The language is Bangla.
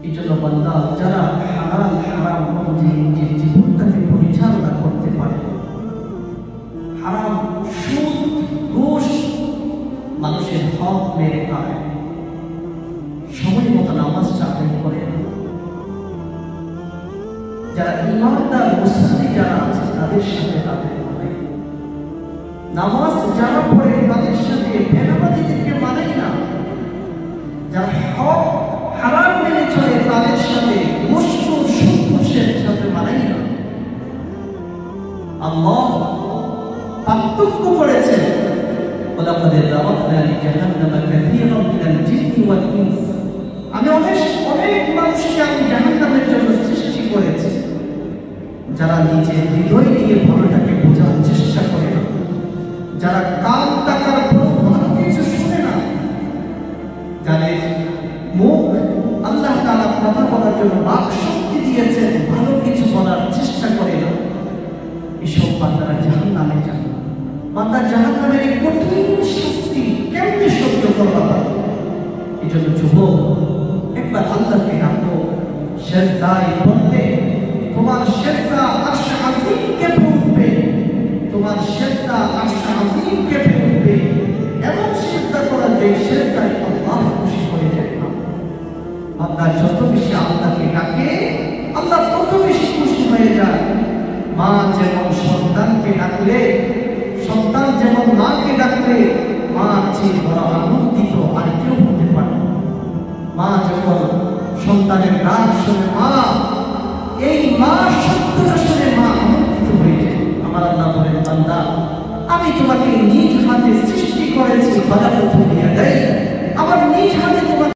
এই জন্য বান্দা যারা হালাল হারাম অনুযায়ী নিজের জীবনটাকে পরিচালনা করতে পারে, হারাম সুদ ঘুষ মানুষের হক মেরে খায়, সময় মতো নামাজটা আদায় করে, যারা ইমানদার মুসলিম যারা আছে তাদের সাথে তাদের নামাজ যারা পড়ে তাদের সাথে ভেদাভেদকে মানাই না, যারা হক হারাম মেনে চলে তাদের সাথে মুশকিল সুখের সাথে মানাই না। আল্লাহ পার্থক্য করেছেন, ওয়ালাকাদ যারাবনা লিজাহান্নামা কাসীরাম মিনাল জিন্নি ওয়াল ইনস, আমি অনেক মানুষকে আমি জাহান্নামের জন্য সৃষ্টি করেছি যারা নিজের হৃদয় দিয়ে ভালোটাকে বোঝার চেষ্টা করে না, যারা কান টাকার ভালো কিছু শুনে না, যাদের মুখ আল্লাহ তাআলা কথা বলার জন্য বাক শক্তি দিয়েছেন, ভালো কিছু বলার চেষ্টা করে না, এসব বান্দারা জাহান্নামে যাবে। বান্দা জাহান্নামের এই কঠিন শাস্তি কেমনে সহ্য করবা? এই জন্য যুবক একবার আল্লাহকে ডাকো, সেজদায় বলতে তোমার সেজদা আরশ আজিম কেঁপে উঠবে, তোমার সেজদা আরশ আজিম কেঁপে উঠবে, এমন সেজদা করা যে সেজদায় আল্লাহ খুশি হয়ে যায়। বান্দা যত বেশি আল্লাহকে ডাকে আল্লাহ তত বেশি খুশি হয়ে যায়। মা যেমন সন্তানকে ডাকলে, সন্তান যেমন মাকে ডাকলে মার চেয়ে বড় আনন্দিত আর কেউ হতে পারে। মা যখন সন্তানের ডাক শুনে, মা এই মা শব্দটা শুনে মা আনন্দিত হয়ে যায়। আমার আল্লাহ বলেন, বান্দা আমি তোমাকে নিজ হাতে সৃষ্টি করেছি, আমার নিজ হাতে তোমাকে